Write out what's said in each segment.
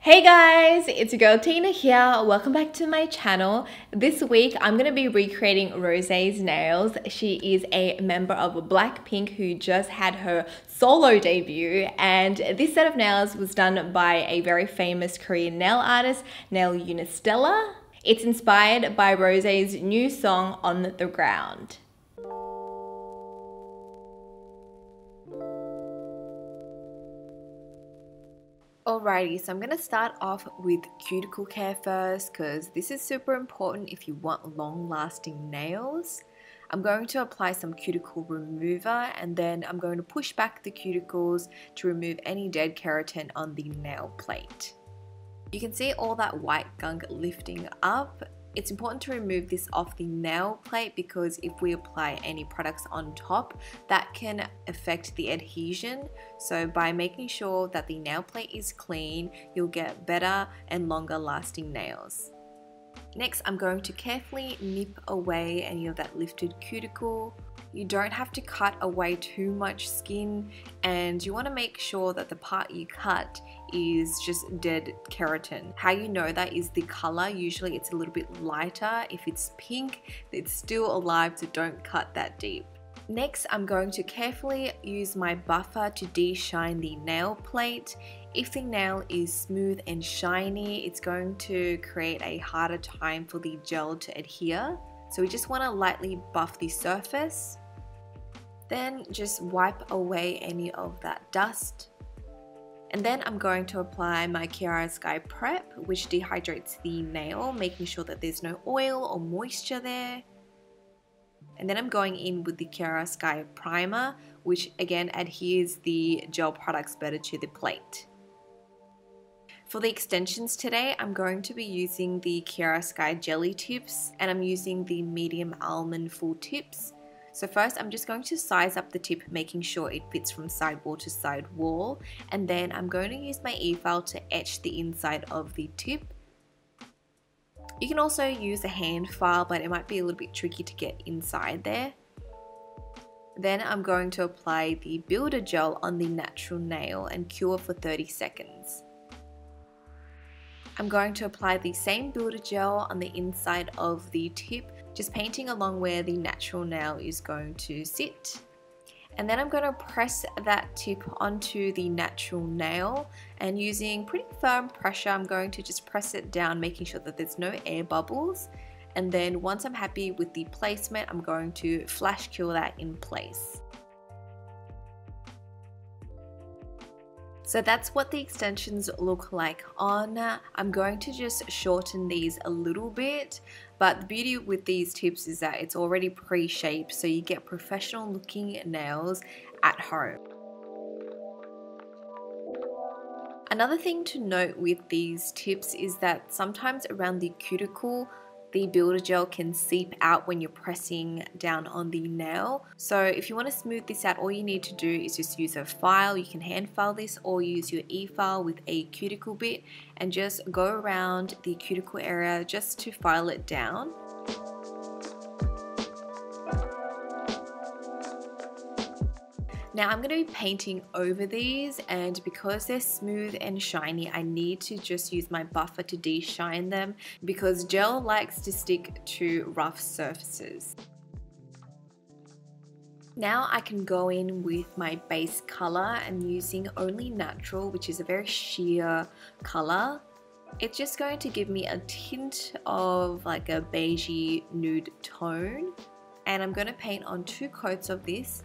Hey guys, it's your girl Tina here. Welcome back to my channel. This week I'm going to be recreating Rosé's nails. She is a member of BLACKPINK who just had her solo debut, and this set of nails was done by a very famous Korean nail artist, Nail Unistella. It's inspired by Rosé's new song On the Ground. Alrighty, so I'm going to start off with cuticle care first because this is super important if you want long-lasting nails. I'm going to apply some cuticle remover and then I'm going to push back the cuticles to remove any dead keratin on the nail plate. You can see all that white gunk lifting up. It's important to remove this off the nail plate because if we apply any products on top, that can affect the adhesion. So by making sure that the nail plate is clean, you'll get better and longer lasting nails. Next, I'm going to carefully nip away any of that lifted cuticle. You don't have to cut away too much skin, and you want to make sure that the part you cut is just dead keratin. How you know that is the color. Usually it's a little bit lighter. If it's pink, it's still alive, so don't cut that deep. Next, I'm going to carefully use my buffer to de-shine the nail plate. If the nail is smooth and shiny, it's going to create a harder time for the gel to adhere. So we just want to lightly buff the surface. Then just wipe away any of that dust. And then I'm going to apply my Kiara Sky Prep, which dehydrates the nail, making sure that there's no oil or moisture there. And then I'm going in with the Kiara Sky Primer, which again adheres the gel products better to the plate. For the extensions today, I'm going to be using the Kiara Sky Jelly Tips, and I'm using the medium almond full tips. So first I'm just going to size up the tip, making sure it fits from side wall to side wall, and then I'm going to use my e-file to etch the inside of the tip. You can also use a hand file, but it might be a little bit tricky to get inside there. Then I'm going to apply the builder gel on the natural nail and cure for 30 seconds. I'm going to apply the same builder gel on the inside of the tip, just painting along where the natural nail is going to sit. And then I'm going to press that tip onto the natural nail, and using pretty firm pressure, I'm going to just press it down, making sure that there's no air bubbles. And then once I'm happy with the placement, I'm going to flash cure that in place. So that's what the extensions look like on. I'm going to just shorten these a little bit, but the beauty with these tips is that it's already pre-shaped, so you get professional looking nails at home. Another thing to note with these tips is that sometimes around the cuticle, the builder gel can seep out when you're pressing down on the nail. So if you want to smooth this out, all you need to do is just use a file. You can hand file this or use your e-file with a cuticle bit and just go around the cuticle area just to file it down. Now I'm going to be painting over these, and because they're smooth and shiny, I need to just use my buffer to de-shine them because gel likes to stick to rough surfaces. Now I can go in with my base color and using only natural, which is a very sheer color. It's just going to give me a tint of like a beigey nude tone, and I'm going to paint on 2 coats of this,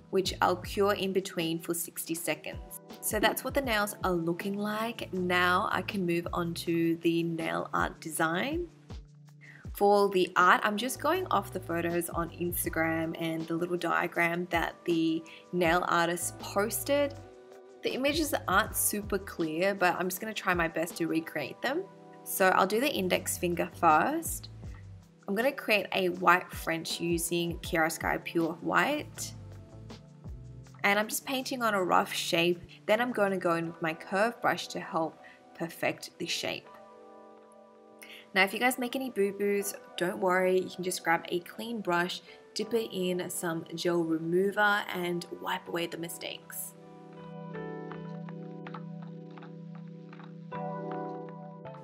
which I'll cure in between for 60 seconds. So that's what the nails are looking like. Now I can move on to the nail art design. For the art, I'm just going off the photos on Instagram and the little diagram that the nail artist posted. The images aren't super clear, but I'm just going to try my best to recreate them. So I'll do the index finger first. I'm going to create a white French using Kiara Sky Pure White. And I'm just painting on a rough shape. Then I'm going to go in with my curved brush to help perfect the shape. Now if you guys make any boo-boos, don't worry, you can just grab a clean brush, dip it in some gel remover and wipe away the mistakes.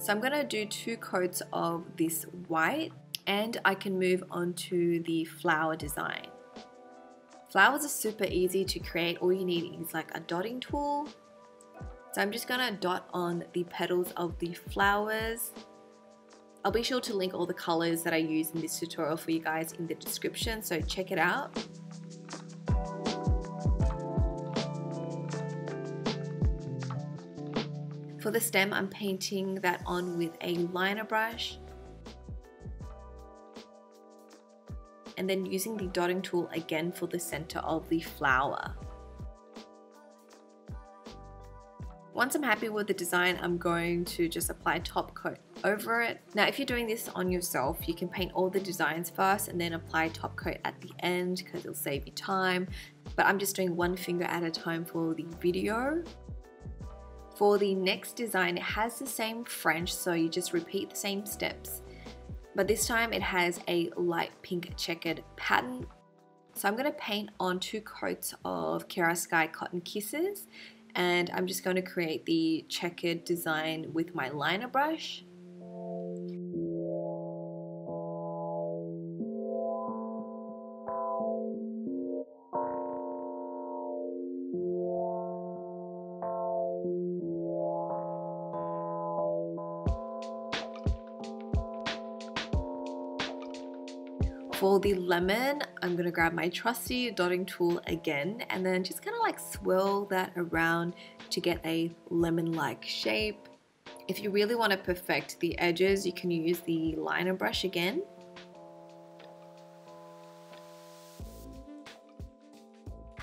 So I'm going to do 2 coats of this white, and I can move on to the flower design. Flowers are super easy to create. All you need is like a dotting tool. So I'm just going to dot on the petals of the flowers. I'll be sure to link all the colors that I use in this tutorial for you guys in the description, so check it out. For the stem, I'm painting that on with a liner brush. And then using the dotting tool again for the center of the flower. Once I'm happy with the design, I'm going to just apply top coat over it. Now, if you're doing this on yourself, you can paint all the designs first and then apply top coat at the end because it'll save you time. But I'm just doing one finger at a time for the video. For the next design, it has the same French, so you just repeat the same steps. But this time it has a light pink checkered pattern. So I'm going to paint on 2 coats of Kara Sky Cotton Kisses. And I'm just going to create the checkered design with my liner brush. For the lemon, I'm going to grab my trusty dotting tool again and then just kind of like swirl that around to get a lemon-like shape. If you really want to perfect the edges, you can use the liner brush again.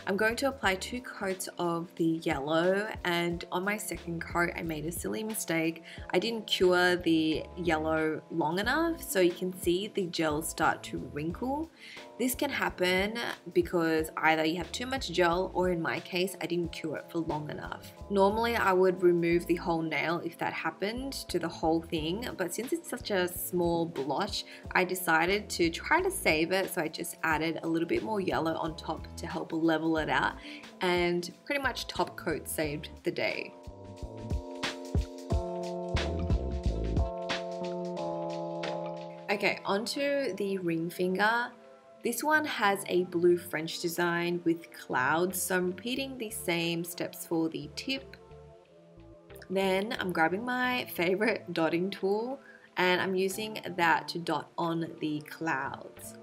I'm going to apply 2 coats of the yellow, and on my second coat I made a silly mistake. I didn't cure the yellow long enough, so you can see the gel start to wrinkle. This can happen because either you have too much gel, or in my case I didn't cure it for long enough. Normally I would remove the whole nail if that happened to the whole thing, but since it's such a small blotch, I decided to try to save it, so I just added a little bit more yellow on top to help level it out, and pretty much top coat saved the day. Okay, onto the ring finger. This one has a blue French design with clouds, so I'm repeating the same steps for the tip. Then I'm grabbing my favorite dotting tool and I'm using that to dot on the clouds.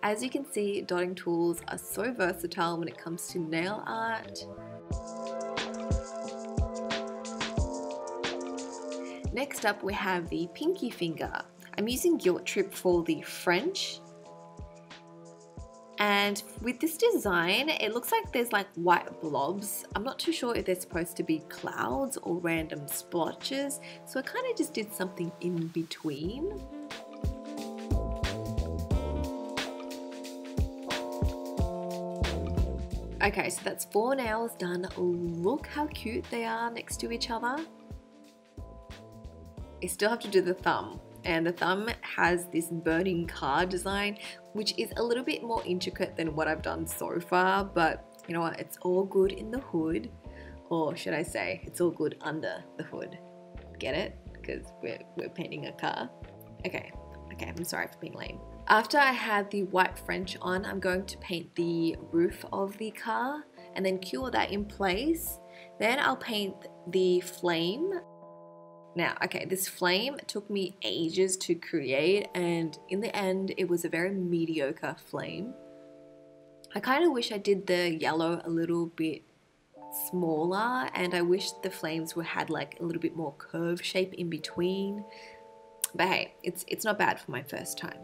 As you can see, dotting tools are so versatile when it comes to nail art. Next up we have the pinky finger. I'm using Guilt Trip for the French. And with this design, it looks like there's like white blobs. I'm not too sure if they're supposed to be clouds or random splotches, so I kind of just did something in between. Okay, so that's 4 nails done. Look how cute they are next to each other. I still have to do the thumb. And the thumb has this burning car design, which is a little bit more intricate than what I've done so far, but you know what, it's all good in the hood, or should I say, it's all good under the hood. Get it? Because we're painting a car. Okay, I'm sorry for being lame. After I have the white French on, I'm going to paint the roof of the car and then cure that in place. Then I'll paint the flame. Now, okay, this flame took me ages to create, and in the end, it was a very mediocre flame. I kind of wish I did the yellow a little bit smaller, and I wish the flames had like a little bit more curve shape in between. But hey, it's not bad for my first time.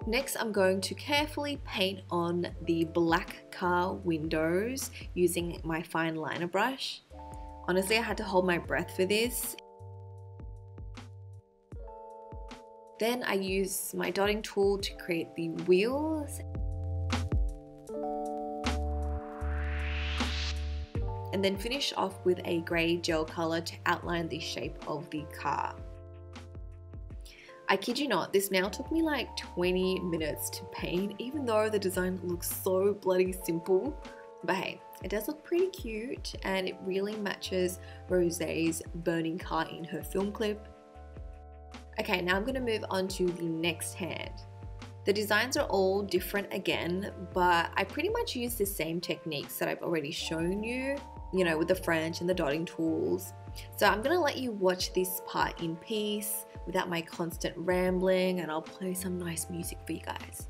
Next, I'm going to carefully paint on the black car windows using my fine liner brush. Honestly, I had to hold my breath for this. Then I use my dotting tool to create the wheels. And then finish off with a grey gel colour to outline the shape of the car. I kid you not, this nail took me like 20 minutes to paint, even though the design looks so bloody simple. But hey, it does look pretty cute and it really matches Rosé's burning car in her film clip. Okay, now I'm going to move on to the next hand. The designs are all different again, but I pretty much use the same techniques that I've already shown you, with the French and the dotting tools. So I'm going to let you watch this part in peace without my constant rambling, and I'll play some nice music for you guys.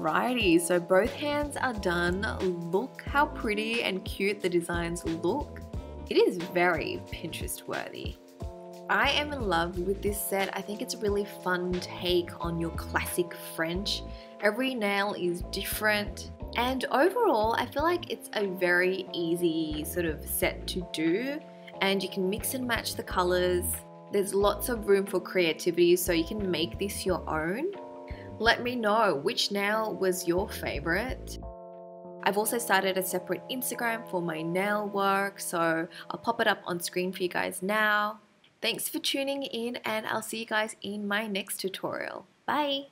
Alrighty, so both hands are done. Look how pretty and cute the designs look. It is very Pinterest worthy. I am in love with this set. I think it's a really fun take on your classic French. Every nail is different. And overall, I feel like it's a very easy sort of set to do, and you can mix and match the colors. There's lots of room for creativity, so you can make this your own. Let me know which nail was your favorite. I've also started a separate Instagram for my nail work, so I'll pop it up on screen for you guys now. Thanks for tuning in, and I'll see you guys in my next tutorial. Bye!